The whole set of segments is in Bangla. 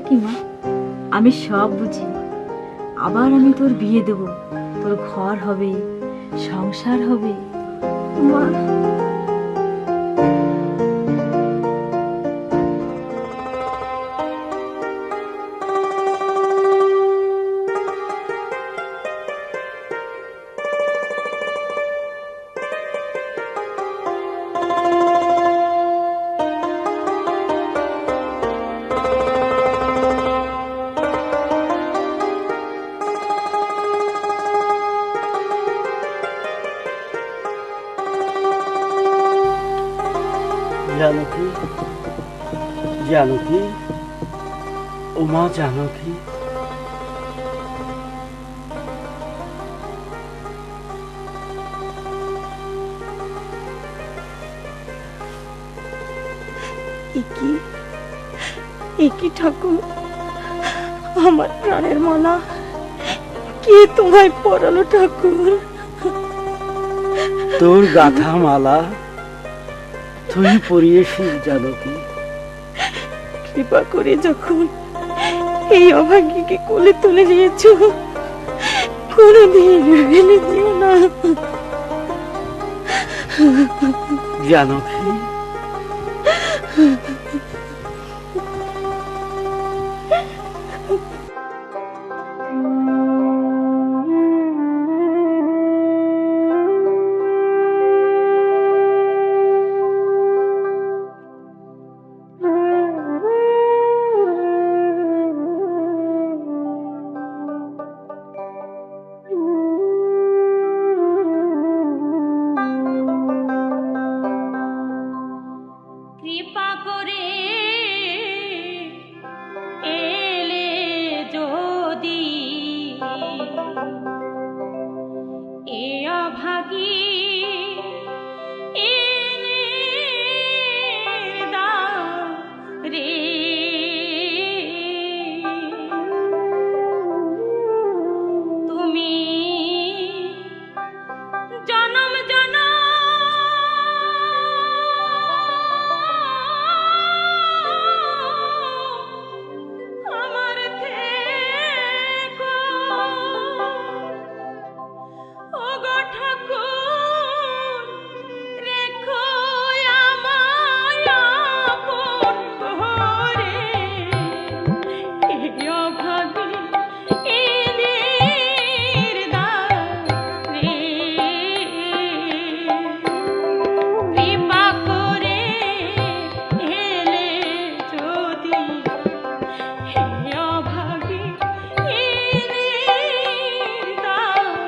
কি মা, আমি সব বুঝি। আবার আমি তোর বিয়ে দেব, তোর ঘর হবে, সংসার হবে। মা, জানকী, জানকী, ওমা জানকী। একই ঠাকুর, আমার প্রাণের মালা কে তোমায় পরালো ঠাকুর? তোর গাথা মালা তুই পরিয়েছিস জানকী। কৃপা করে যখন এই অভাগীকে কোলে তুলে নিয়েছো, কোনোদিন ফেলে দিও না জানকী। কৃপা করে এলে যদি এ অভাগী এনে দাও রে। তুমি জনম জনম আমার থেকো, ওগো ঠাকুর, রেখো আমায় আপন ঘরে। এ অভাগী এদের দ্বারে কৃপা করে এলে যদি হে অভাগী এদের দ্বারে।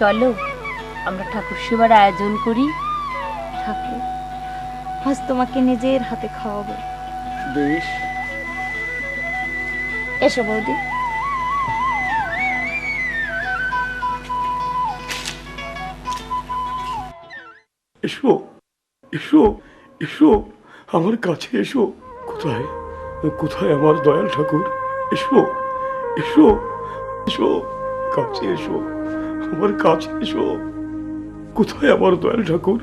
চলো আমরা ঠাকুর সেবার আয়োজন করি। ঠাকুর, আজ তোমাকে নিজের হাতে খাওয়াবো। বেশ। এসো বৌদি। এসো এসো এসো, আমার কাছে এসো। কোথায় কোথায় আমার দয়াল ঠাকুর? এসো এসো এসো, কাছে এসো, আমার কাছে এসো। কোথায় আমার দয়াল ঠাকুর?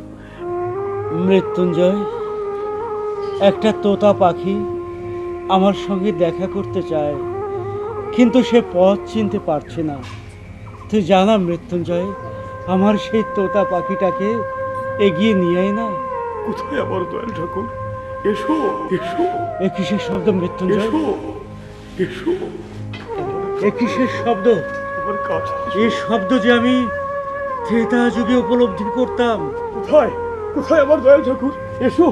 মৃত্যুঞ্জয়, একটা তোতা পাখি আমার সঙ্গে দেখা করতে চায়, কিন্তু সে পথ চিনতে পারছে না। তুই জানা মৃত্যুঞ্জয়, আমার সেই তোতা পাখিটাকে এগিয়ে নিয়ে আয় না। কোথায় আমার দয়াল ঠাকুর? এসো এসো। এ কিসের শব্দ মৃত্যুঞ্জয়? এসো এসো, এ কিসের শব্দ? আমার কাছে এসো। এই শব্দ যে আমি ত্রেতা যুগে উপলব্ধি করতাম। কোথায় কোথায় আমার দয়াল ঠাকুর? এসো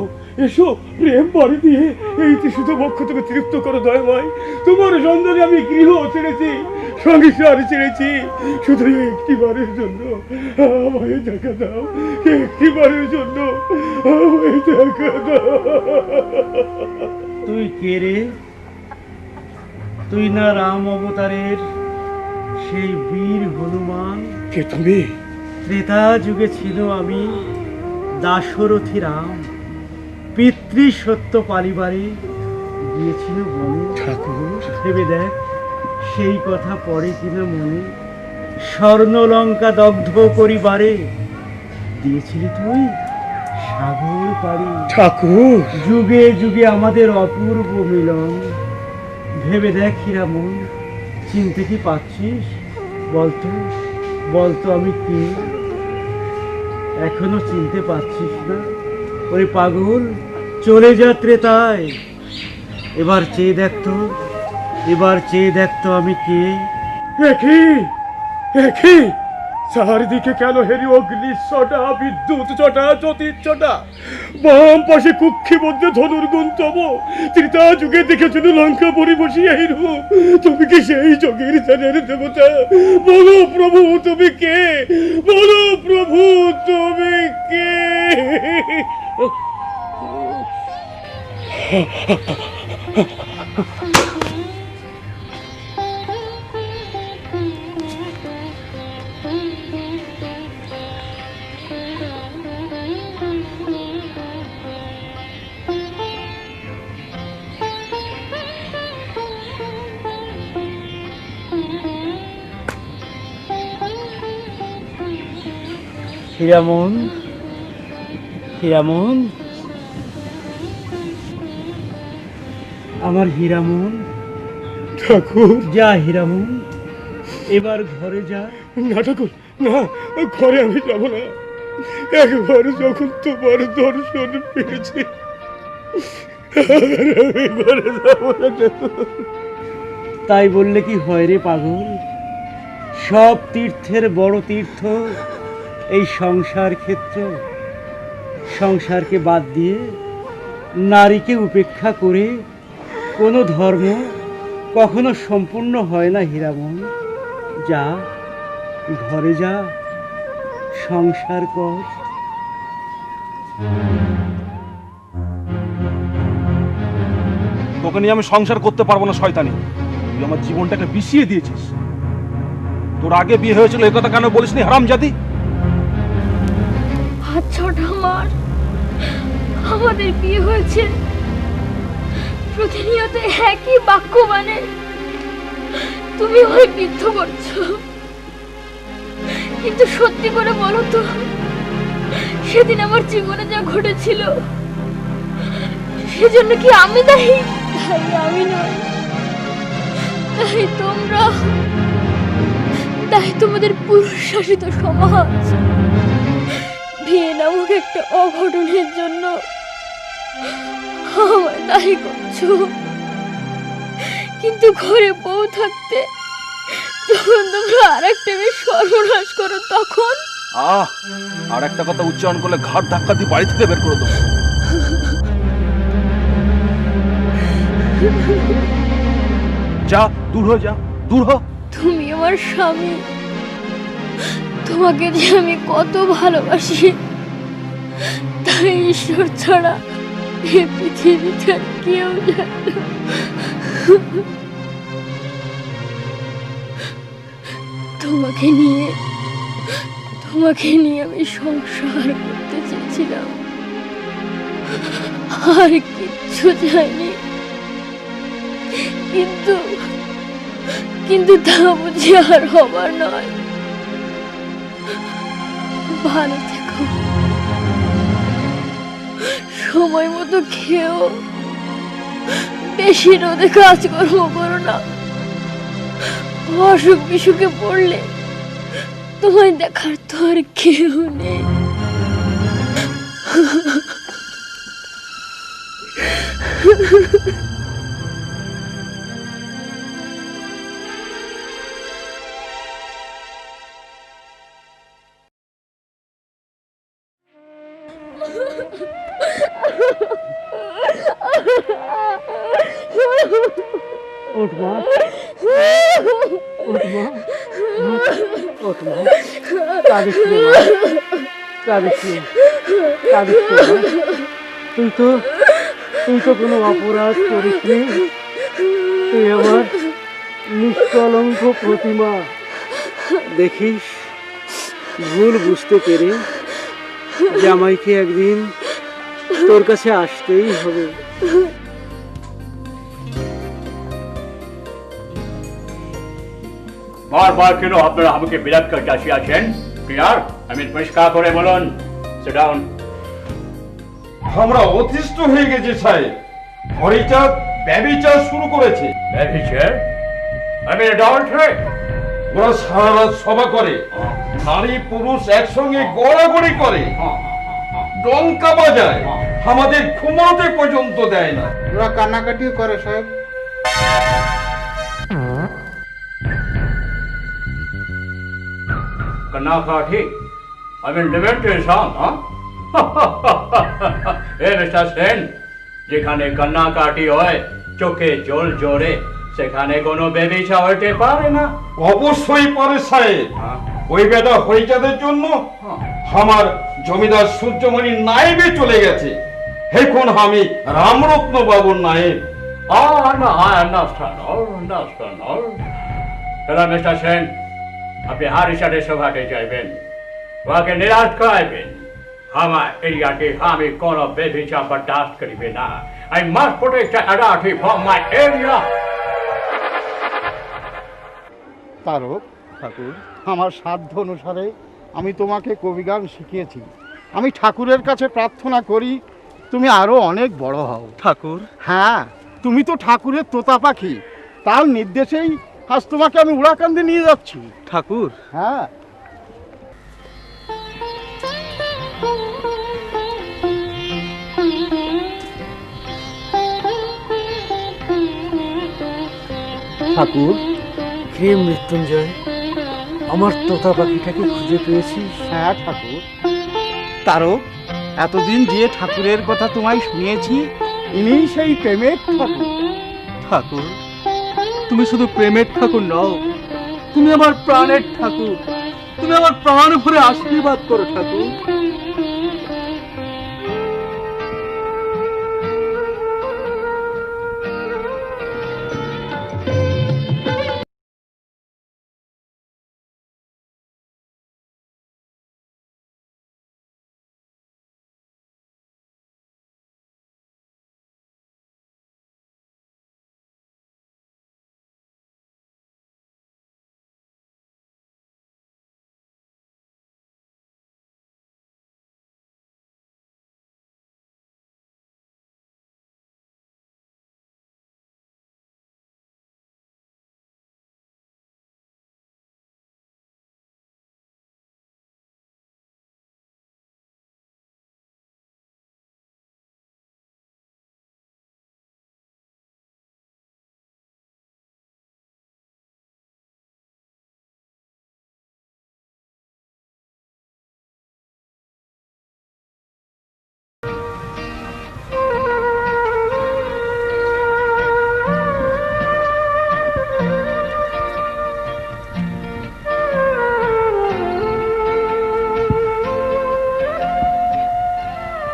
এসো, প্রেম বাড়ি দিয়ে এই শুধু বক্ষ থেকে তৃপ্ত করো দয়াময়। তোমার সন্ধানে আমি গৃহ ছেড়েছি, সংসার ছেড়েছি, শুধু একটি বারের জন্য আমায় দেখা দাও, একটি বারের জন্য আমায় দেখা দাও। তুই কে রে? তুই না রাম অবতারের সেই বীর হনুমান? কে তুমি? ত্রেতা যুগে ছিল আমি দাশরথী রাম, পিতৃ সত্য পালিবারে গিয়েছিল বনে। ঠাকুর, ভেবে দেখ সেই কথা পড়ে কিনা মনে। স্বর্ণলঙ্কা দগ্ধ করিবারে দিয়েছিলি তুই সাগর পাড়ি। ঠাকুর, যুগে যুগে আমাদের অপূর্ব মিলন। ভেবে দেখ হীরামন, চিনতে কি পাচ্ছিস? বলতো বলতো আমি কে? এখনো চিনতে পারছিস না? ওই পাগল, চলে যা ত্রেতায়। এবার চেয়ে দেখতো, এবার চেয়ে দেখতো আমি কে। একই একই, চারিদিকে কেন হেরি অগ্নি ছটা, বিদ্যুৎ ছটা, জ্যোতির ছটা, বাম পাশে কুক্ষি মধ্যে ধনুর গুন্তব। ত্রেতা যুগে দেখেছিল লঙ্কা পরি বসিয়ে এই রূপ। তুমি কি সেই যোগের ধ্যানের দেবতা? বলো প্রভু তুমি কে? বলো প্রভু তুমি কে? হীরামন, হীরামন, আমার হীরামন। ঠাকুর, যা হীরামন, এবার ঘরে যা। না ঠাকুর না, ঘরে আমি যাব না। একবার যখন তোমার দর্শন পেয়েছি, আর আমি ঘরে যাব না ঠাকুর। তাই বললে কি হয় রে পাগল? সব তীর্থের বড় তীর্থ এই সংসার ক্ষেত্র। সংসারকে বাদ দিয়ে, নারীকে উপেক্ষা করে কোনো ধর্ম কখনো সম্পূর্ণ হয় না হীরামন। যা, ঘরে যা, সংসার কর। তোকে নিয়ে আমি সংসার করতে পারবো না শয়তানি। তুই আমার জীবনটাকে বিষিয়ে দিয়েছিস। তোর আগে বিয়ে হয়েছিল এই কথা কেন বলিসনি হারামজাদি? হাত ছটা আমার, আমাদের বিয়ে হয়েছে, প্রতিনিয়ত একই বাক্য মানে তুমি ওই বিদ্ধ করছো। কিন্তু সত্যি করে বলো তো, সেদিন আমার জীবনে যা ঘটেছিল সেজন্য কি আমি দায়ী? দায়ী আমি নই, দায়ী তোমরা, দায়ী তোমাদের পুরুষ শাসিত সমাজ। বিয়ে নামক একটা অঘটনের জন্য আমায় দায়ী করছো। কিন্তু ঘরে বউ থাকতে যখন তোমরা আর একটা মেয়ে সর্বনাশ করো, তখন আর একটা কথা উচ্চারণ করলে ঘাট ধাক্কা দিয়ে বাড়ি থেকে বের করে দেবো। যা, দূর হ, যা, দূর হ। তুমি আমার স্বামী, তোমাকে যে আমি কত ভালোবাসি, তাই ঈশ্বর ছাড়া এই পৃথিবীতে আর কেউ জানে না। তোমাকে নিয়ে আমি সংসার করতে চেয়েছিলাম, আর কিচ্ছু চাইনি। কিন্তু তা বুঝি আর হবার নয়। ভালো থেকো, সময় মতো খেও, বেশি রোদে কাজকর্ম করো না। অসুখ বিসুখে পড়লে তোমায় দেখার তো আর কেউ নেই। ওঠ মা, ওঠ মা, ওঠ মা, কাঁদিস নে মা, কাঁদিস নে, কাঁদিস নে মা। তুই তো কোনো অপরাধ করিসনি। তুই আমার নিষ্কলঙ্ক প্রতিমা। দেখিস, ভুল বুঝতে পেরে জামাইকে একদিন তোর কাছে আসতেই হবে। বারবার কেন আপনারা আমাকে বিরক্ত করতে আসিয়াছেন? ক্লিয়ার, আমি পরিষ্কার করে বলুন। Sit down. আমরা অতিষ্ঠ হয়ে গেছি সাহেব। হরিচাঁদ ব্যভিচার শুরু করেছে। ব্যভিচার? আমি অ্যাডাল্টারি? ওরা সারা রাত সভা করে, নারী পুরুষ একসঙ্গে গড়াগড়ি করে, ডঙ্কা বাজায়, আমাদের ঘুমাতে পর্যন্ত দেয় না। ওরা কান্নাকাটিও করে সাহেব। Kannakathi? I mean, Levante song, huh? Hey, Mr. Sen, যেখানে কান্নাকাটি হয়, চোখে জল জোরে, সেখানে কোনো বেবিচা হইতে পারে না। অবশ্যই পারে সাহেব। ওই বেটা হরিচাঁদের জন্য আমার জমিদার সূর্যমণি নায়েবে চলে গেছে। এখন আমি রামরত্ন বাবুর নায়েব। No, I understand all. তাহলে মিস্টার সেন, আপনি হারিসারে সভাতে যাইবেন, ওকে নিরাশ করাইবেন। আমার এরিয়াতে আমি কোনো বেবিচা বরদাস্ত করিবে না। I must protect the authority from my area. Tarak ঠাকুর, আমার সাধ্য অনুসারে আমি তোমাকে কবিগান শিখিয়েছি। আমি ঠাকুরের কাছে প্রার্থনা করি তুমি আরো অনেক বড় হও। ঠাকুর, হ্যাঁ, তুমি তো ঠাকুরের তোতা পাখি, তার নির্দেশেই আজ তোমাকে আমি উড়াকান্দে নিয়ে যাচ্ছি। ঠাকুর, হ্যাঁ, ঠাকুর, হে মৃত্যুঞ্জয়, আমার তোতা পাখিটাকে খুঁজে পেয়েছিস? হ্যাঁ ঠাকুর। তারক, এতদিন যে ঠাকুরের কথা তোমায় শুনিয়েছি, ইনিই সেই প্রেমের ঠাকুর। ঠাকুর, তুমি শুধু প্রেমের ঠাকুর নও, তুমি আমার প্রাণের ঠাকুর। তুমি আমার প্রাণ ভরে আশীর্বাদ করো ঠাকুর।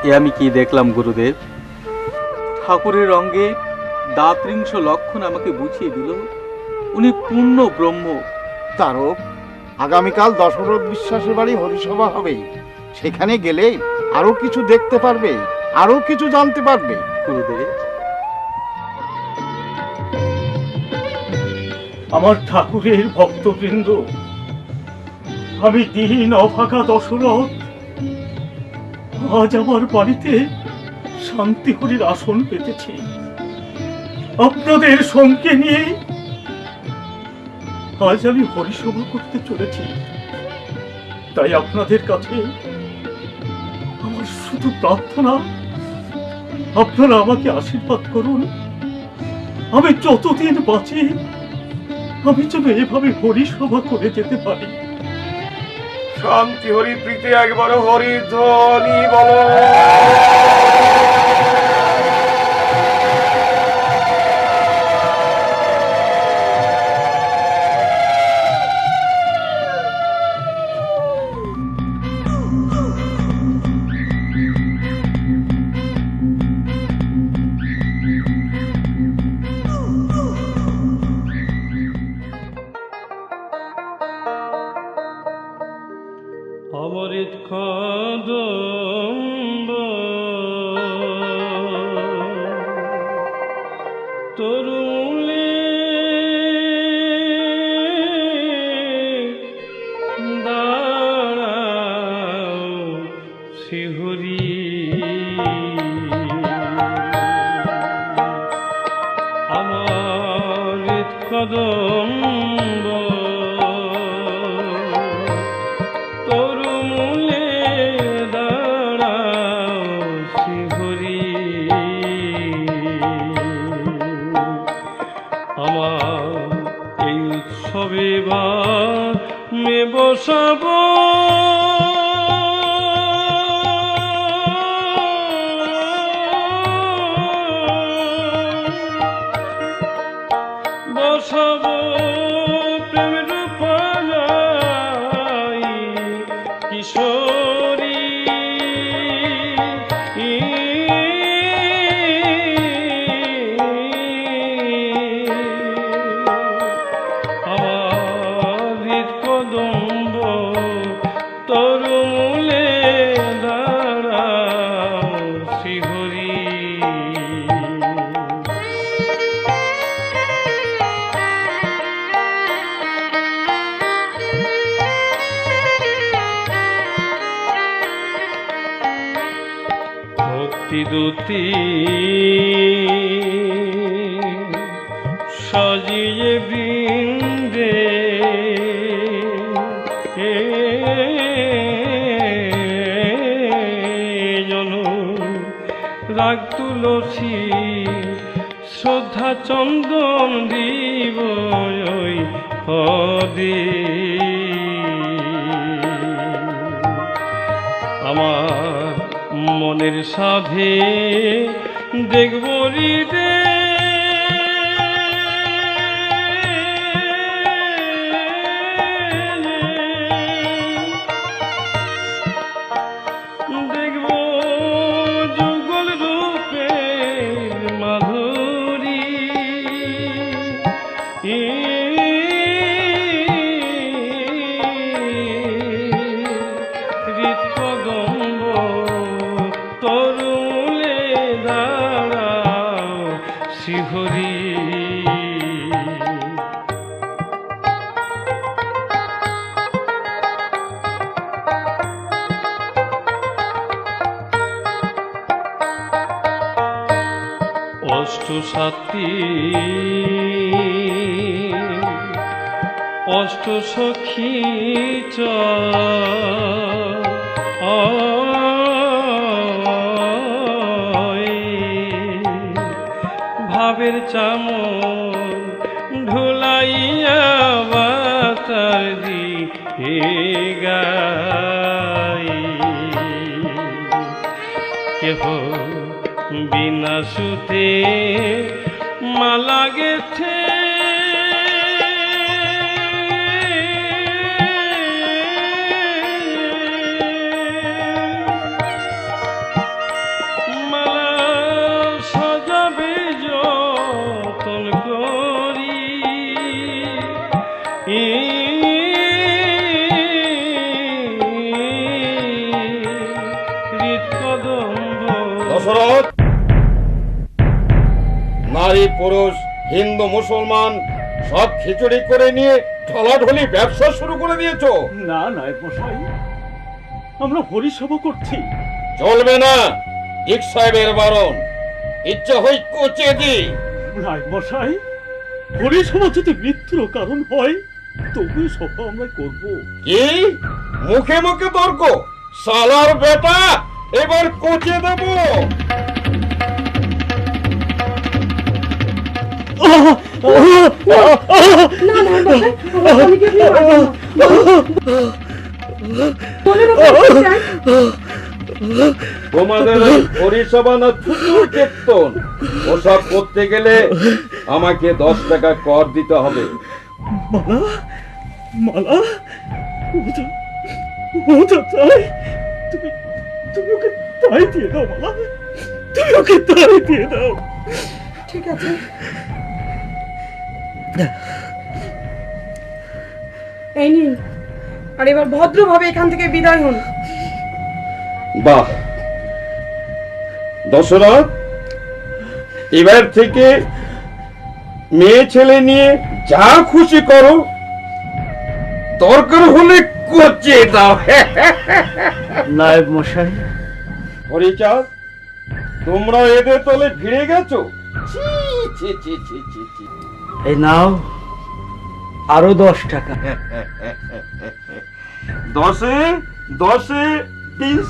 এ আমি কি দেখলাম গুরুদেব? ঠাকুরের অঙ্গে দাতৃংশ লক্ষণ আমাকে বুঝিয়ে দিল উনি পূর্ণ ব্রহ্ম। তারক, আগামীকাল দশরথ বিশ্বাসের বাড়ি হরিসভা হবে, সেখানে গেলে আরো কিছু দেখতে পারবে, আরো কিছু জানতে পারবে। গুরুদেব, আমার ঠাকুরের ভক্তবৃন্দ, আমি দিন অভাগা দশরথ আজ আমার বাড়িতে শান্তি হরির আসন পেতেছি। আপনাদের সঙ্গে নিয়ে আজ আমি হরিসভা করতে চলেছি। তাই আপনাদের কাছে আমার শুধু প্রার্থনা, আপনারা আমাকে আশীর্বাদ করুন। আমি যতদিন বাঁচি আমি যেন এভাবে হরিসভা করে যেতে পারি। শান্তি হরি প্রীতি একবার হরি ধ্বনি বলো। অমৃত কদম্ব তরুলে দাঁড়াও শিহরি, অমৃত কদম্ব তরুমূলে দাঁড়াও শিহরি, আমার এই উৎসবে বা মে বসাব বসাব প্রেমের পালাই কিশোরী, আমার হৃদ কদম্ব তরুমূলে দাঁড়াও শিহরি। ভক্তিদূতি সাজিয়ে বৃন্দে জন রাগ তুলসী শ্রদ্ধা চন্দন দিব পদে, আমার মনের সাধে দেখব হৃদে দেখব যুগল রূপে মাধুরী, হৃদ কদম্ব তরুলে দাঁড়াও শিহরি, অষ্টসাতী অষ্ট সখী ভাবের চামর ঢুলাইয়া বাতার দি গাই, কেহ বিনা সুতে মালা গেছে কদম্ব। দশরথ, নারী পুরুষ হিন্দু মুসলমান সব খিচুড়ি করে নিয়ে ঢলাঢলি ব্যবসা শুরু করে দিয়েছো। না নায়ক মশাই, আমরা হরিসভা করছি। চলবে না, ডিক সাহেবের বারণ। ইচ্ছা হই কোচে দি। নায়ক মশাই, হরিসভা যদি মৃত্যুর কারণ হয় তবু সভা আমরা করব। কি মুখে মুখে তর্ক? সালার বেটা, এবার কোচে দেব। তোমাদের পরিষেবা না ছুটুর কীর্তন, ওসব করতে গেলে আমাকে 10 টাকা কর দিতে হবে। মালা, মালা, ওটা তাই? তুমি তুমি ওকে তাই দিয়ে দাও মালা, তুমি ওকে তাই দিয়ে দাও। ঠিক আছে, এই নিন। আর এবার ভদ্রভাবে এখান থেকে বিদায় হন। বাহ দশরথ, এবার থেকে মেয়ে ছেলে নিয়ে যা খুশি করো, দরকার হলে কোচে দাও। নায়ক মশাই, হরিচাঁদ, তোমরা এদের তলে ভিড়ে গেছো। ছি, ছি, ছি, ছি, ছি, ছি। এই নাও আরো 10 টাকা। 10-এ 20।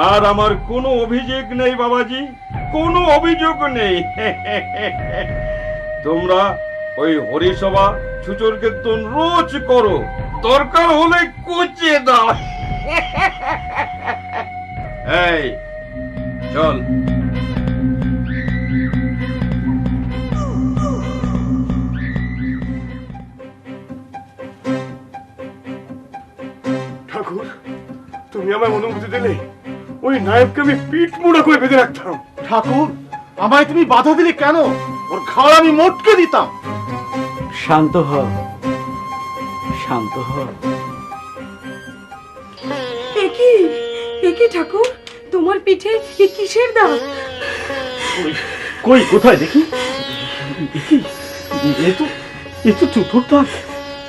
আর আমার কোনো অভিযোগ নেই বাবাজি, কোনো অভিযোগ নেই। তোমরা ওই হরিসভা ছুচুর কীর্তন রোজ করো, দরকার হলে কোচে দাও। এই চল। ঠাকুর, তুমি আমায় অনুমতি দিলে ওই নায়ককে আমি পিঠ মোড়া করে বেঁধে রাখতাম। ঠাকুর, আমায় তুমি বাধা দিলে কেন? ওর ঘাড় আমি মোটকে দিতাম। শান্ত হ, শান্ত হ। একই ঠাকুর, তোমার পিঠে এ কিসের দাগ? কই কোথায় দেখি? এ তো চতুর দাগ।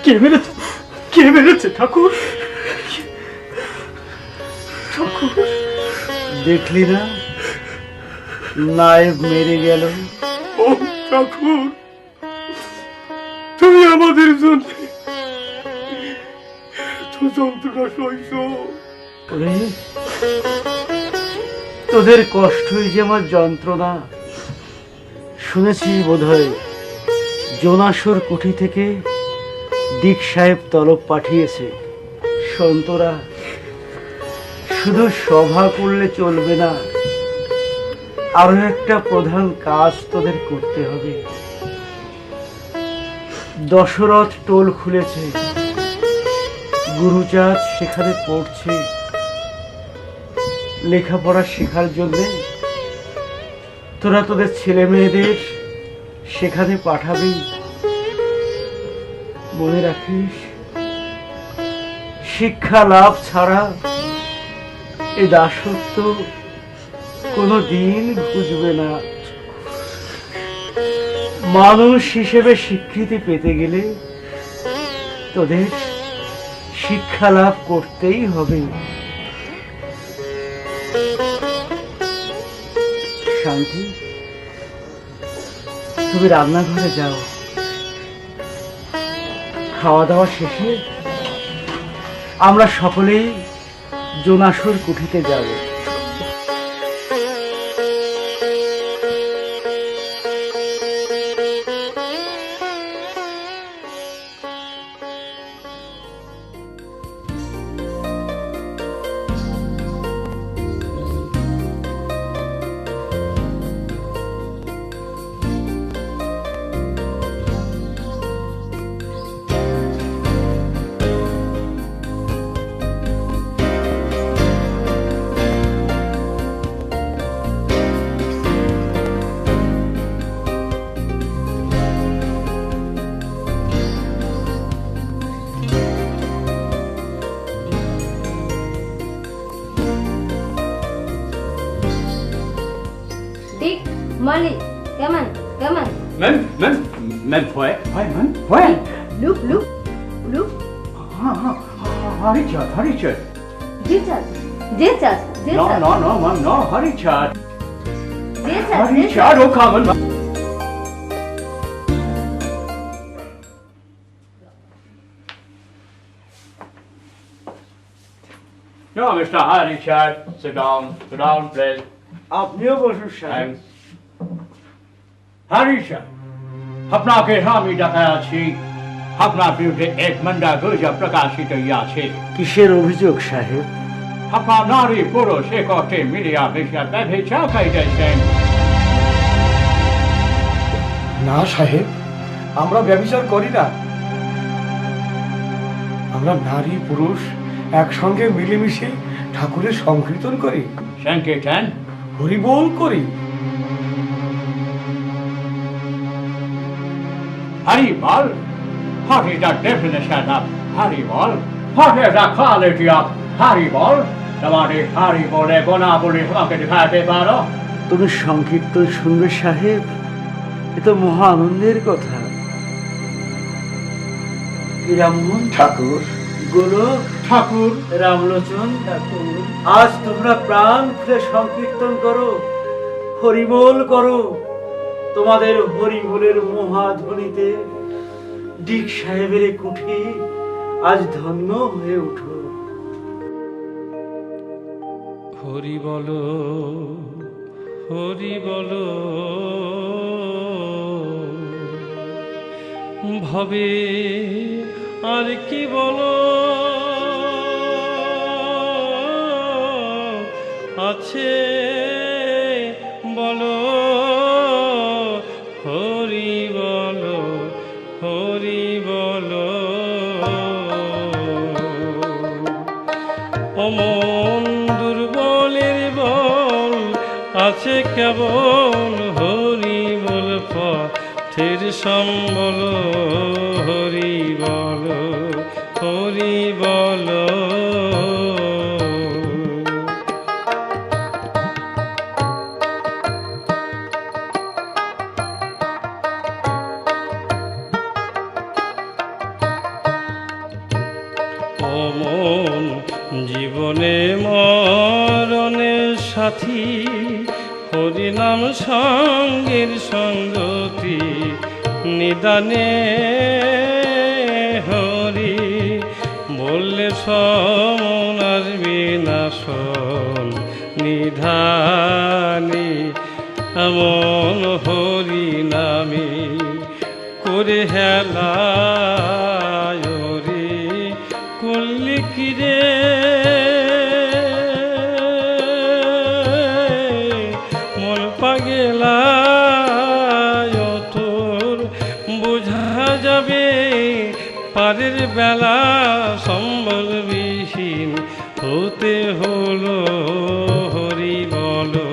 কে মেরেছে? কে মেরেছে ঠাকুর? ঠাকুর, দেখলি না নায়ক মেরে গেল। ও ঠাকুর, তুমি আমাদের জন্য যন্ত্রণা সইছ। ওরে, তোদের কষ্টই যে আমার যন্ত্রণা। শুনেছি বোধহয় জোনাসুর কুঠি থেকে ডিক সাহেব তলব পাঠিয়েছে। সন্তরা, শুধু সভা করলে চলবে না, আরো একটা প্রধান কাজ তোদের করতে হবে। দশরথ টোল খুলেছে, গুরুচাঁদ সেখানে পড়ছে। লেখাপড়া শেখার জন্য তোরা তোদের ছেলে মেয়েদের সেখানে পাঠাবি। মনে রাখিস, শিক্ষা লাভ ছাড়া এ দাসত্ব কোনো দিন ঘুচবে না। মানুষ হিসেবে স্বীকৃতি পেতে গেলে তোদের শিক্ষা লাভ করতেই হবে। শান্তি, তুমি রান্নাঘরে যাও। খাওয়া দাওয়া শেষে আমরা সকলেই জোনাসুর কুঠিতে যাব। কামালি কেমন কেমন मैं भोए मैं भोए look look look Richard G Shah G Shah G no Shah no no ma'am no Richard G Shah G Shah. Richard oh come on No, Mr. Richard, sit down, please. আপনিও বসুন সাহেব। Thanks. Richard, আপনাকে আমি দেখাচ্ছি আপনার বিরুদ্ধে এক মন্দা গুজব প্রকাশিত হইয়াছে। কিসের অভিযোগ সাহেব? আপনার নারী পুরুষ একত্রে মিলিয়া বেশা ব্যভিচার করিতেছেন। না সাহেব, আমরা ব্যভিচার করি না। আমরা নারী পুরুষ একসঙ্গে মিলেমিশে ঠাকুরের সংকীর্তন করি, সংকীর্তন হরিবোল করি। হরিবল? What is the definition of horrible? What is the quality of হরিবল? তোমাদের হরিবলে গুণাবলী আমাকে দেখাতে পারো? তুমি সংকীর্তন শুনবে সাহেব? এ তো মহা আনন্দের কথা। রামমোহন ঠাকুর, গোলক ঠাকুর, রামলোচন ঠাকুর, আজ তোমরা প্রাণ খুলে সংকীর্তন করো, হরিবোল করো। তোমাদের হরিবোলের মহাধ্বনিতে ডিক সাহেবের কুঠি আজ ধন্য হয়ে উঠো। হরি বলো, হরি বলো, ভবে আর কি বলো, আছে বলো, হরি বলো, হরি বলো। অমন দুর্বলের বল আছে কেবল, হরি বল পথের সম্বল, হরি বল, হরি বল। অমন জীবনে মরণের সাথী, হরিনাম সঙ্গের সঙ্গতি, নিদানে হরি বললে সমন আর বিনাশন, নিধানি এমন হরি নামে করে হেলা করলি কি রে, মন পাগেলা তোর বোঝা যাবে পারের বেলা, সম্বল বিহীন হতে হলো, হরি বলো,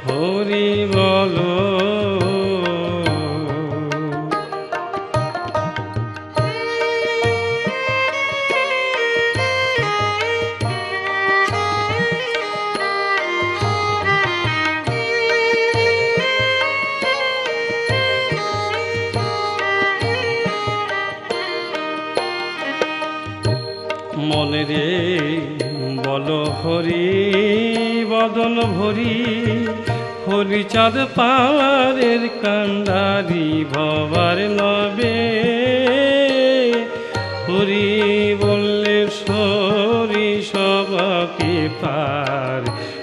হরি বলো। মনে রে বলো হরি বদন ভরি, হরি চাঁদ পাওয়ারের কান্ডারি ভবার নবে, হরি বললে সরি সবাকে পার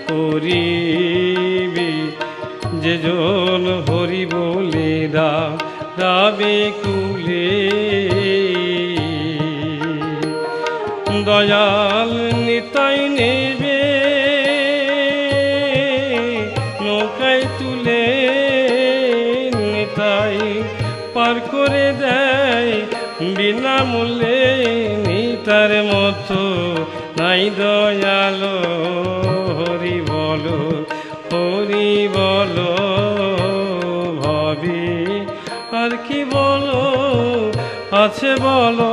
করিবি, যেজন হরি বলে রাবে কুলে, দয়াল নিতাই নেবে নৌকায় তুলে, নিতাই পার করে দেয় বিনামূল্যে, নিতার মতো নাই দয়ালো, হরি বলো, হরি বলো। ভাবি আর কি বলো আছে বলো,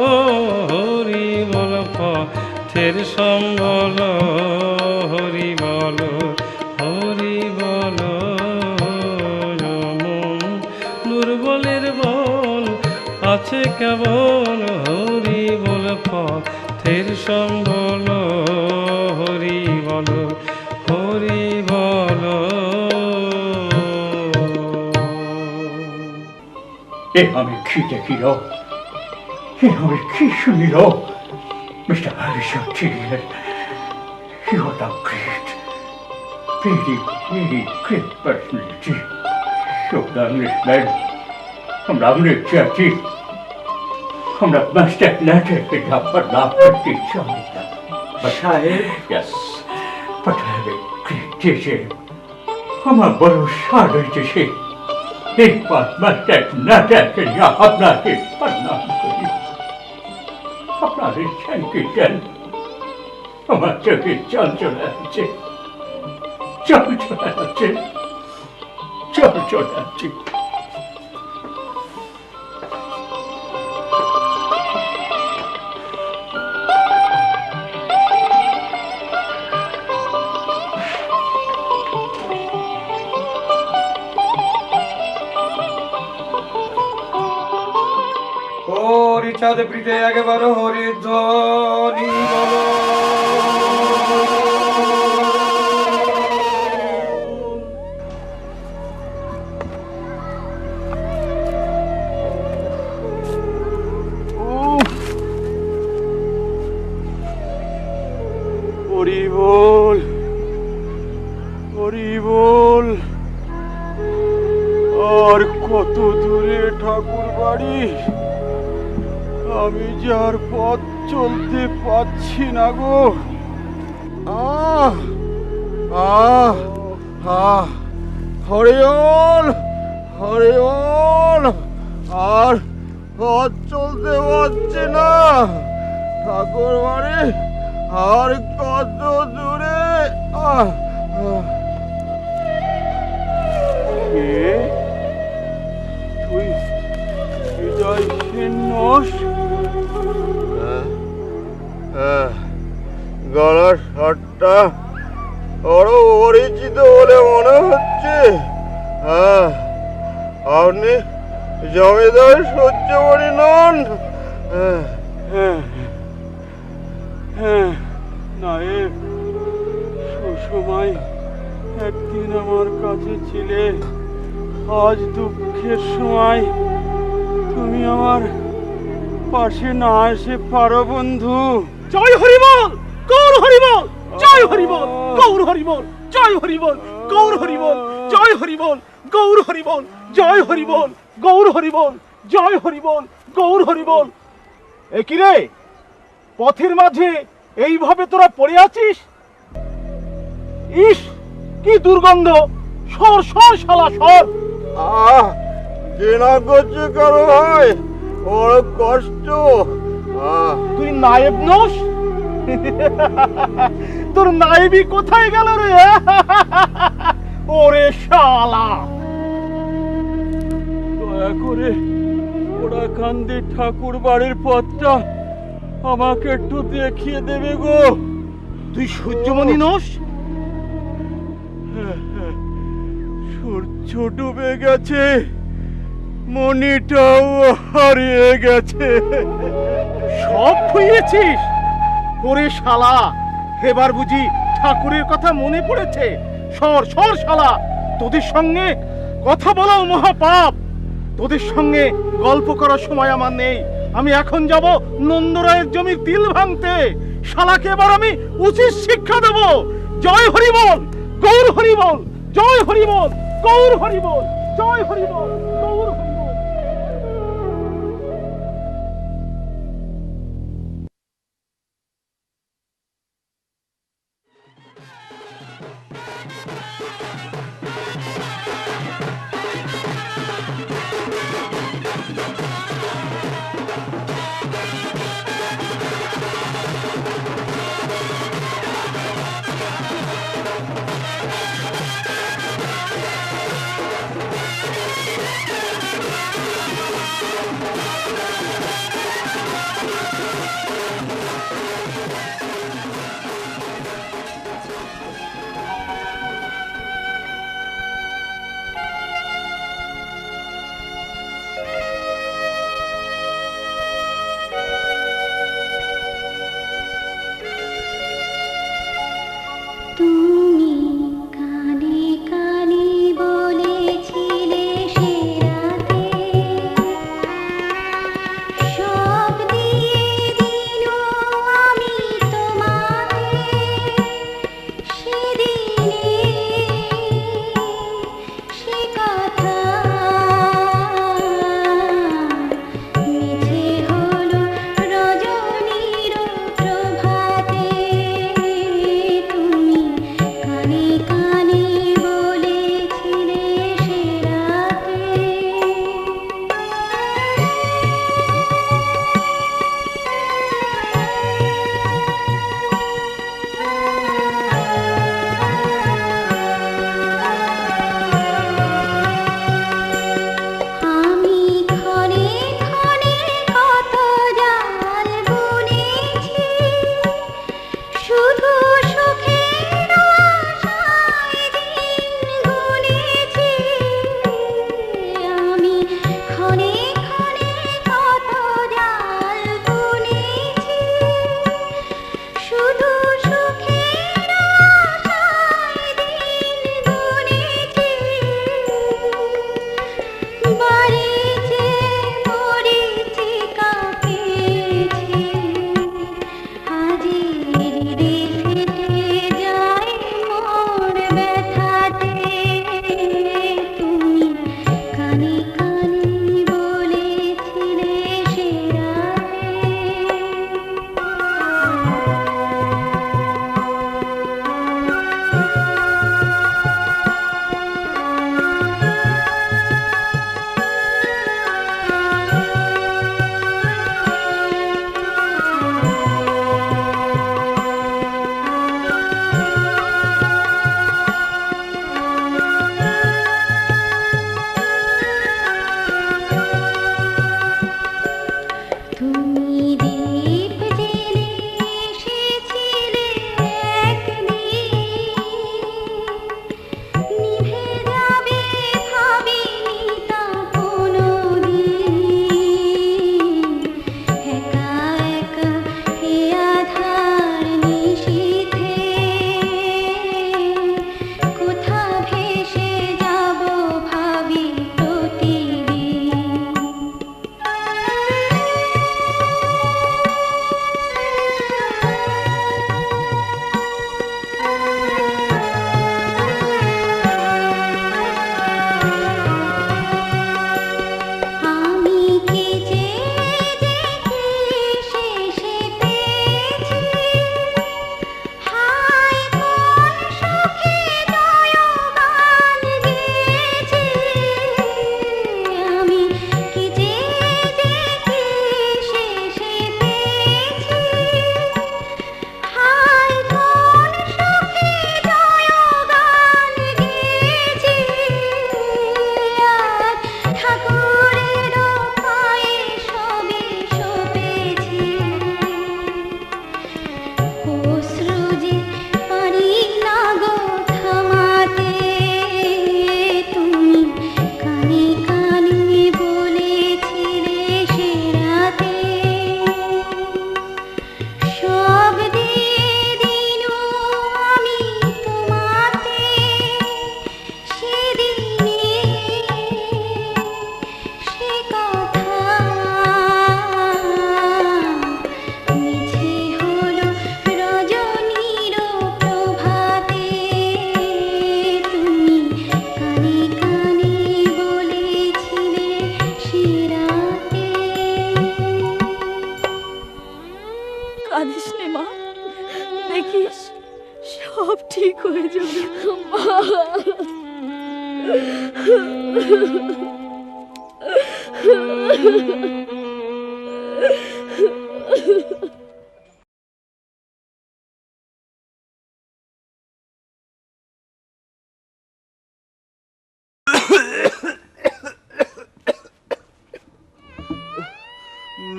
হরি বল পথের সম্বল, হরি বলো, হরি বলো। কেবল হরি বল পথের সম্বল, হরি বল হরি বল। এ আমি কি দেখিল, এ আমি কি শুনিল? মিস্টার হরিশন চিরিয়ার, he was a great, very, very great personality. আমরা ইংলিশম্যান, আমরা ইংরেজি আছি, আমরা মাস্টার ল্যাটারকে নাম্বার নাম করতে চাই না। সাহেব, Yes, but I have a great teacher. আমার বড় সার হইতেছে, এই মাস্টার ল্যাটারকে আপনাকে প্রণাম করি। আপনার ইচ্ছাকে দেন, আমার চোখে জল চলে আসছে, জল চলে আসছে, জল চলে আসছে। হরি চাঁদ প্রীতে একেবারে হরি ধ্বনি বলো। হরি বল, হরি বল। আর কত দূরে ঠাকুর বাড়ি? আমি যার পথ চলতে পারছি না গো। হরিবল, হরিবল। আর পথ চলতে পারছি না, ঠাকুর বাড়ি আর কত দূরে? তুই বিজয় সেন নস? গলার শার্টটা আরো পরিচিত বলে মনে হচ্ছে। আপনি জমিদার সহ্যমণি নন? নায়েব, সুসময় একদিন আমার কাছে ছিলে, আজ দুঃখের সময় তুমি আমার পাশে না এসে পারো বন্ধু। জয় হরিবল, গৌর হরিবল, জয় হরিবল, গৌর হরিবল, জয় হরিবল, গৌর হরিবল, জয় হরিবল, গৌর হরিবল, জয় হরিবল, গৌর হরিবল, জয় হরিবল, গৌর হরিবল। এ কি রে, পথের মাঝে এইভাবে তোরা পড়ে আছিস? ইস, কি দুর্গন্ধ! সর সর শালা সর। ঘৃণা করছে কারো ভাই, বড় কষ্ট। তুই নায়েব নস? তোর নায়েবই কোথায় গেল রে? ওরে শালা! দয়া করে ওরাকান্দি ঠাকুর বাড়ির পথটা আমাকে একটু দেখিয়ে দেবে গো। তুই সূর্যমণি নস? সূর্য ডুবে গেছে, মণিটাও হারিয়ে গেছে। সব খুইয়েছিস? ওরে শালা, এবার বুঝি ঠাকুরের কথা মনে পড়েছে? সর সর শালা, তোদের সঙ্গে কথা বলাও মহাপাপ। তোদের সঙ্গে গল্প করার সময় আমার নেই। আমি এখন যাব নন্দরায়ের জমির তিল ভাঙতে। শালাকে এবার আমি উচিত শিক্ষা দেব। জয় হরিবল, গৌর হরিবল, জয় হরিবল, গৌর হরিবল, জয় হরিবল, গৌর হরিবল। দেখিস সব ঠিক হয়ে যাবে।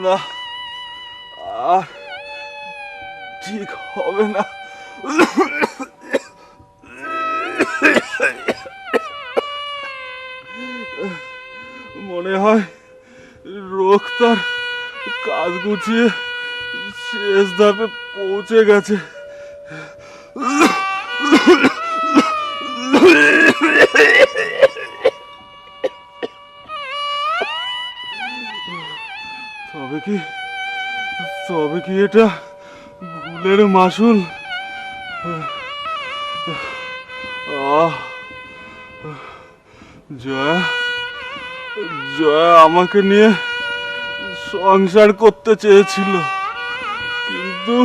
না, আর ঠিক হবে না। মনে হয় রোগ তার কাজ গুছিয়ে শেষ ধাপে পৌঁছে গেছে। তবে কি এটা ভুলের মাসুল? জয়া আমাকে নিয়ে সংসার করতে চেয়েছিল, কিন্তু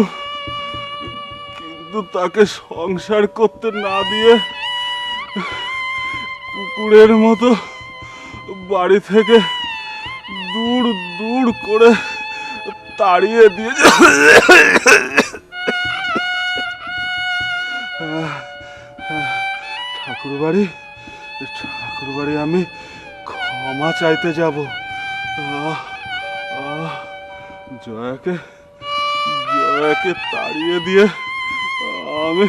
তাকে সংসার করতে না দিয়ে কুকুরের মতো বাড়ি থেকে দূর দূর করে তাড়িয়ে দিয়ে ঠাকুর বাড়ি আমি ক্ষমা চাইতে যাব। জয়াকে তাড়িয়ে দিয়ে আমি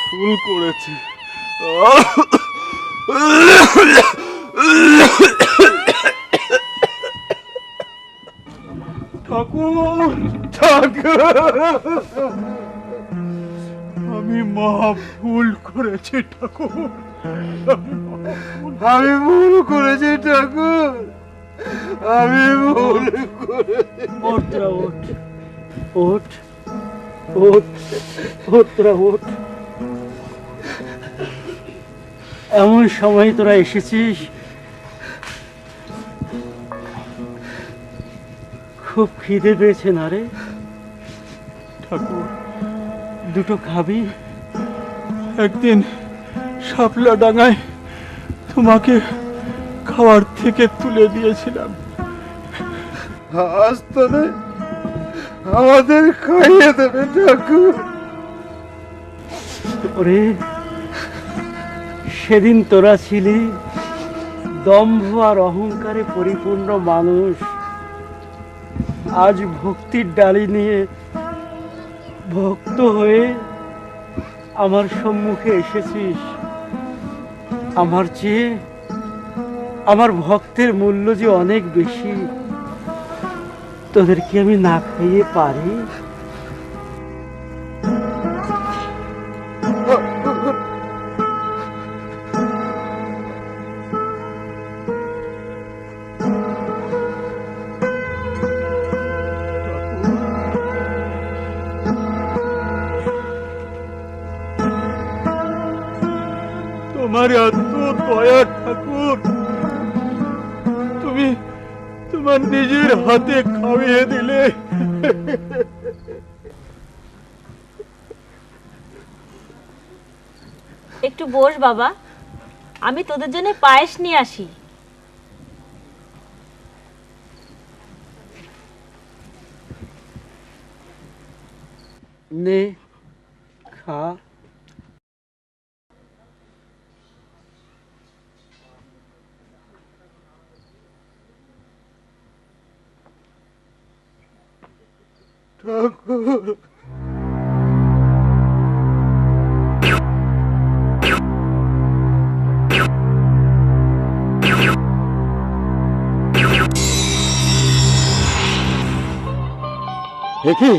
ভুল করেছি। আমি মহা ভুল করেছি ঠাকুর, আমি ভুল করেছি ঠাকুর, আমি ভুল করেছি। ওঠ তোরা, ওঠ ওঠ ওঠ তোরা, ওঠ। এমন সময় তোরা এসেছিস, খুব খিদে পেয়েছে না রে? ঠাকুর, দুটো খাবি? একদিন শাপলা ডাঙায় তোমাকে খাওয়ার থেকে তুলে দিয়েছিলাম, আজ তবে আমাদের খাইয়ে দেবে ঠাকুর। ওরে, সেদিন তোরা ছিলি দম্ভ আর অহংকারে পরিপূর্ণ মানুষ, আজ ভক্তির ডালি নিয়ে ভক্ত হয়ে আমার সম্মুখে এসেছিস। আমার চেয়ে আমার ভক্তের মূল্য যে অনেক বেশি, তোদেরকে আমি না খাইয়ে পারি? তোমার এত দয়া ঠাকুর, তুমি তোমার নিজের হাতে খাইয়ে দিলে। একটু বস বাবা, আমি তোদের জন্য পায়েস নিয়ে আসি। নে, খা। ঠাকুর, দেখি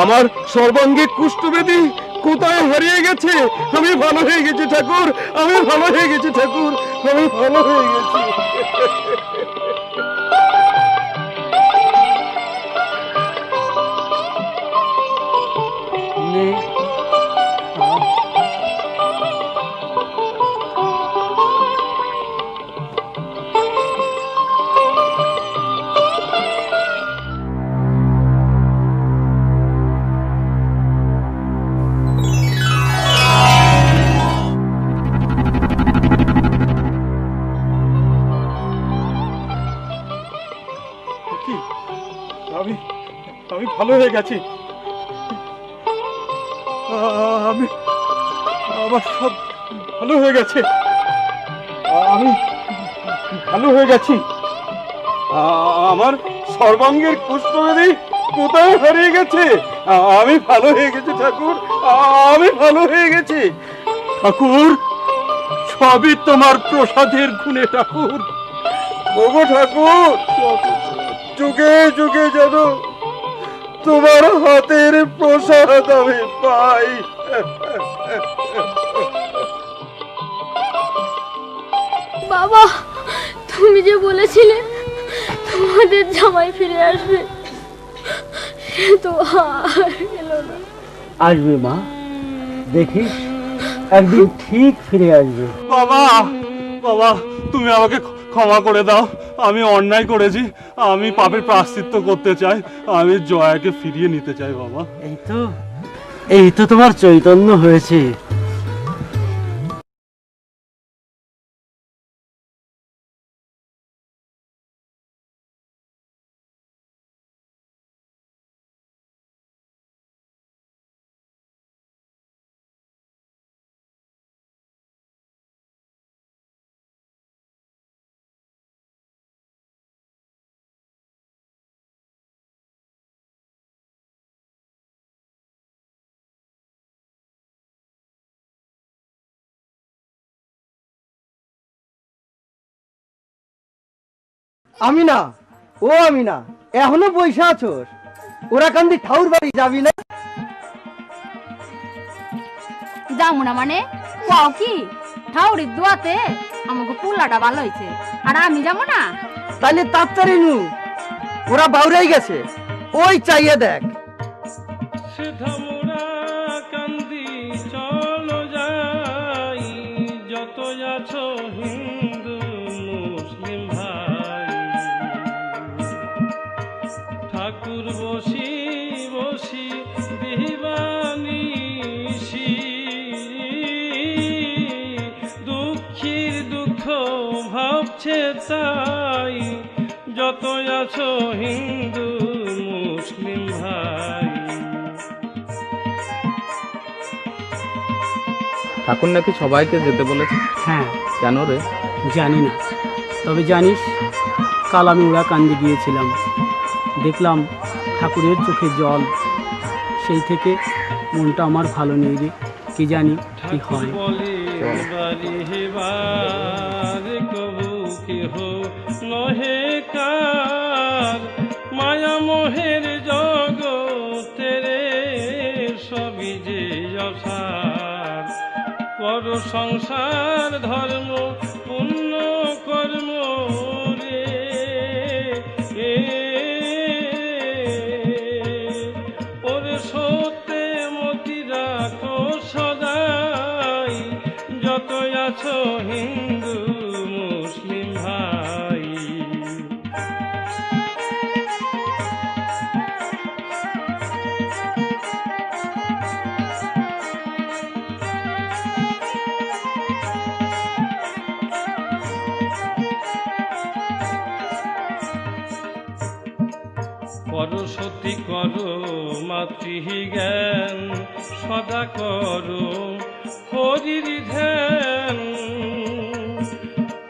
আমার সর্বাঙ্গীক কুষ্ঠবেদী কোথায় হারিয়ে গেছে? আমি ভালো হয়ে গেছি ঠাকুর, আমি ভালো হয়ে গেছি ঠাকুর, আমি ভালো হয়ে গেছি। নে, খা। ভালো হয়ে গেছি। আমি আমার সব ভালো হয়ে গেছে। আমি ভালো হয়ে গেছি। আমার সর্বাঙ্গের কুষ্ঠব্যাধি কোথায় হারিয়ে গেছে? আমি ভালো হয়ে গেছি ঠাকুর, আমি ভালো হয়ে গেছি ঠাকুর। সবই তোমার প্রসাদের গুণে ঠাকুর। ওগো ঠাকুর, যুগে যুগে যেন তোমার হাতের প্রসাদ আমি পাই। বাবা, তুমি যে বলেছিলে তোমাদের জামাই ফিরে আসবে, সে তো আর এলো না। আসবে মা, দেখিস একদিন ঠিক ফিরে আসবে। বাবা, বাবা, তুমি আমাকে ক্ষমা করে দাও। আমি অন্যায় করেছি, আমি পাপের প্রায়শ্চিত্ত করতে চাই। আমি জয়াকে ফিরিয়ে নিতে চাই বাবা। এই তো তোমার চৈতন্য হয়েছে। আমি না, ও আমি না, এখনো পয়সা আছোস? ওরা কান্দি ঠাউর বাড়ি যাবি না? যাবো না মানে কও কি? ঠাউরির দোয়াতে আমাকে পোলাটা ভালো হয়েছে, আর আমি যাবো না? তাহলে তাড়াতাড়ি নু, ওরা বাউরাই গেছে, ওই চাইয়ে দেখ। কান্দি চলো যাই, যত আছো হিন্দু মুসলিম ভাই। ঠাকুর বসি বসি দিবানিশি, দুঃখীর দুঃখ ভাবছে তাই, যত আছো হিন্দু মুসলিম ভাই। ঠাকুর নাকি সবাইকে যেতে বলেছে? হ্যাঁ, কেন রে? জানি না, তবে জানিস কাল আমি ওরাকান্দি গিয়েছিলাম, দেখলাম ঠাকুরের চোখে জল। সেই থেকে মনটা আমার ভালো নেই রে, কি জানি কি হয়। নহে কার মায়া মোহের জগতে রে, সবই যে অসার। কর সংসার ধর্ম পুণ্য কর্ম রে, ওরে সত্যে মতি রাখো সদাই, যত আছো হিন্দু মুসলিম ভাই। পরশতী করো মাতৃ জ্ঞান, সদা করো হরির ধ্যান।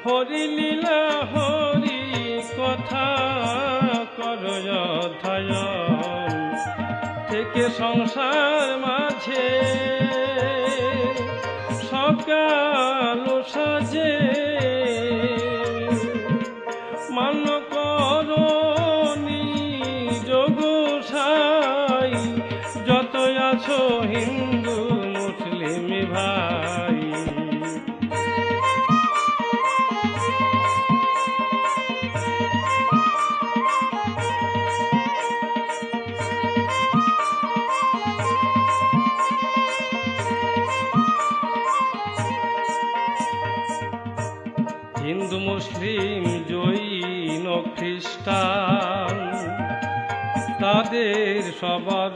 হরি লীলা হরি কথা করো অধ্যয়ন, থেকে সংসার মাঝে সকাল সাজে। মান করো যোগসাই, যত আছো হিন্দু মুসলিম ভাই। হিন্দু মুসলিম জৈন খ্রিস্টান, তাদের সবার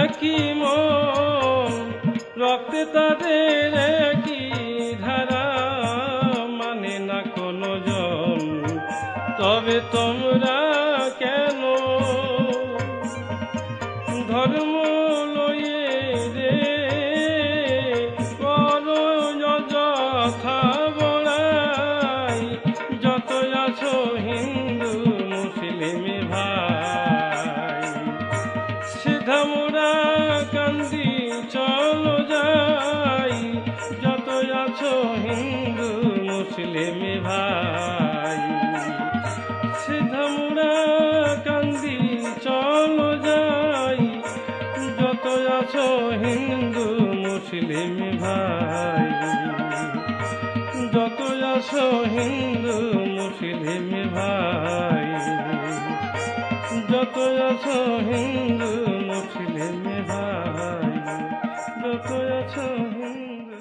একই মন, রক্তে তাদের একই ধারা, মানে না কোনো জন। তবে তোমরা কেন ধর্ম লয়ে রে করো যথা বড়াই, যত আছো হিন্দু মুসলিম ভাই, সিধা মোরা কান্দি চলো যাই, যত আছো হিন্দু মুসলিম ভাই, সিধা মোরা কান্দি চলো যাই, যত আছো হিন্দু মুসলিম ভাই, যত আছো হিন্দু মুসলিম ভাই, যত আছো হিন্দু মুসলিম ভাই, যত আছো হিন্দু।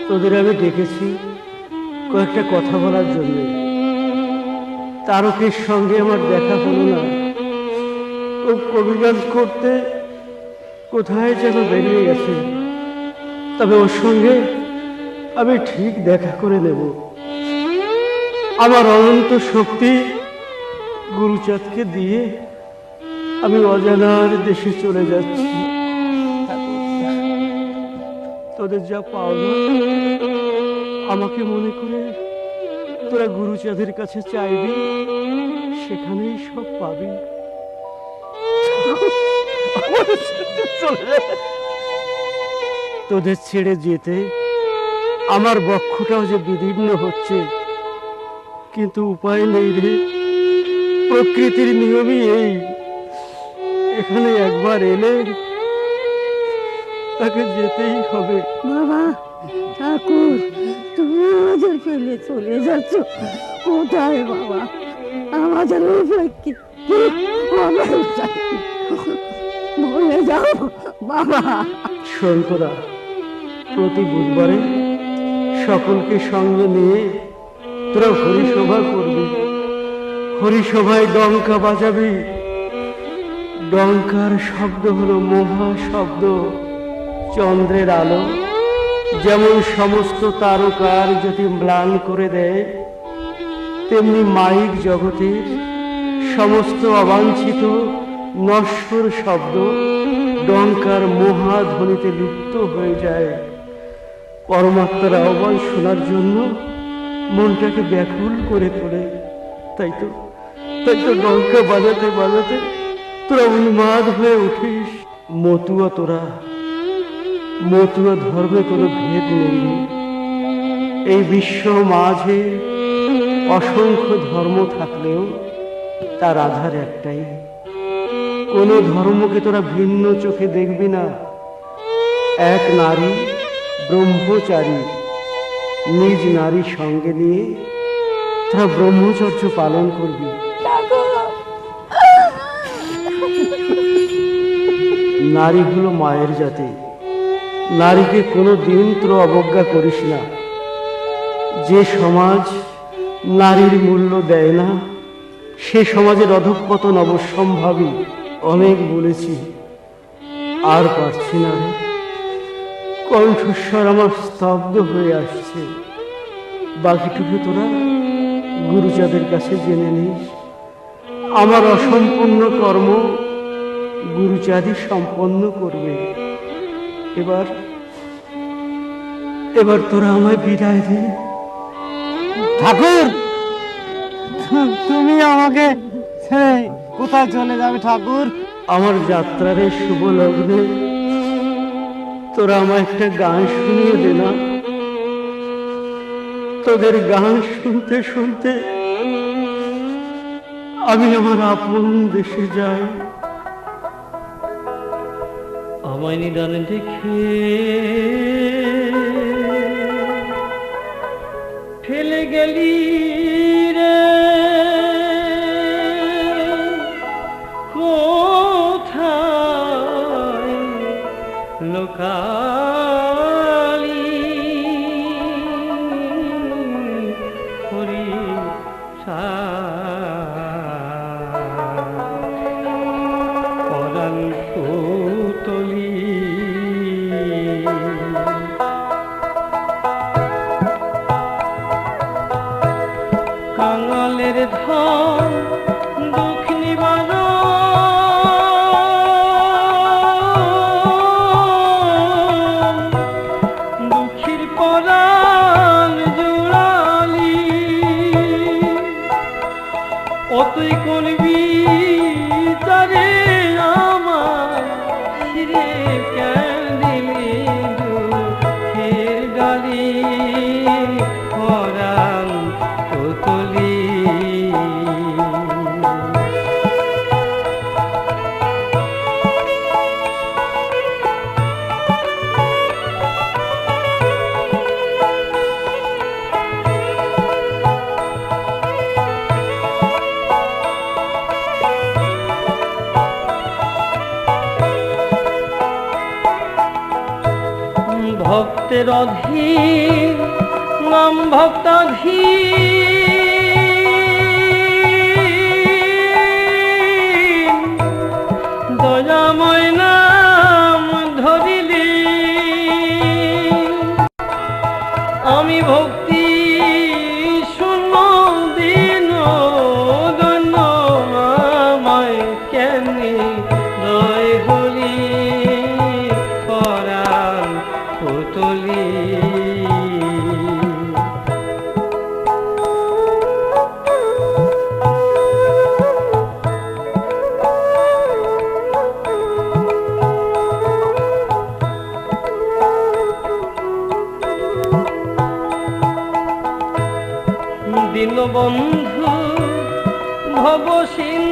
তোদের আমি ডেকেছি কয়েকটা কথা বলার জন্য। তারকের সঙ্গে আমার দেখা হলো না, ও কবিগান করতে কোথায় যেন বেরিয়ে গেছে। তবে ওর সঙ্গে আমি ঠিক দেখা করে নেব। আমার অনন্ত শক্তি গুরুচাঁদকে দিয়ে আমি অজানার দেশে চলে যাচ্ছি। তোদের যা পাওনা আমাকে মনে করে তোরা গুরুচাঁদের কাছে চাইবি, সেখানেই সব পাবি। তোদের ছেড়ে যেতে আমার বক্ষটাও যে বিদীর্ণ হচ্ছে, কিন্তু উপায় নেই রে। প্রকৃতির নিয়মই এই, এখানে একবার এলে তাকে যেতেই হবে। বাবা ঠাকুর, তুমি আমাদের ফেলে চলে যাচ্ছ কোথায় বাবা? আমাদের বলে যাও বাবা। শঙ্করা, প্রতি বুধবারে সকলকে সঙ্গে নিয়ে তোরা হরিসভা করবি। হরিসভায় ডঙ্কা বাজাবি। ডঙ্কার শব্দ হলো মহা শব্দ। চন্দ্রের আলো যেমন সমস্ত তারকার জ্যোতি ম্লান করে দেয়, তেমনি মাইক জগতের সমস্ত অবাঞ্ছিত নশ্বর শব্দ ডঙ্কার মহাধ্বনিতে লুপ্ত হয়ে যায়। পরমাত্মার আহ্বান শোনার জন্য মনটাকে ব্যাকুল করে তোলে। তাই তো ডঙ্কা বাজাতে বাজাতে তোরা উন্মাদ হয়ে উঠিস। মতুয়া তোরা, মতুয়া ধর্মে কোনো ভেদ নেই। এই বিশ্ব মাঝে অসংখ্য ধর্ম থাকলেও তার আধার একটাই। কোনো ধর্মকে তোরা ভিন্ন চোখে দেখবি না। এক নারী ব্রহ্মচারী, নিজ নারী সঙ্গে নিয়ে তোরা ব্রহ্মচর্য পালন করবি। নারী হলো মায়ের জাতি। নারীকে কোনো দিন তোরা অবজ্ঞা করিস না। যে সমাজ নারীর মূল্য দেয় না, সে সমাজের অধঃপতন অবশ্যম্ভাবী। অনেক বলেছি, আর পারছি না রে। কণ্ঠস্বর আমার স্তব্ধ হয়ে আসছে। বাকিটুকু তোরা গুরুচাঁদের কাছে জেনে নিস। আমার অসম্পূর্ণ কর্ম গুরুচাঁদই সম্পন্ন করবে। এবার তোরা আমায় বিদায় দে। ঠাকুর, তুমি আমাকে ছেড়ে কোথায় চলে যাবে ঠাকুর? আমার যাত্রার এই শুভ লগ্নে তোরা আমার একটা গান শুনিয়ে দে না। তোদের গান শুনতে শুনতে আমি আমার আপন দেশে যাই। আমায় নিদানে দেখে ফেলে গেলি রে কোথায় লোকালি হরি পরাণ ফুতলি কাঙালের ধন দুঃখ নিবারণ দুঃখীর পরাণ জোড়ালি অতই করবি তারে আমার ছিঁড়ে কেন দিলি দুঃখের ডালি পরাণ পুতলি ভক্তের অধীন নাম ভক্তাধীন দয়াময় নাম ধরিলি আমি ভক্তি শূন্য দিন দন্য আমায় কেমনি দয় হলি পরাণ পুতলি দীনবন্ধু ভব সিন্ধু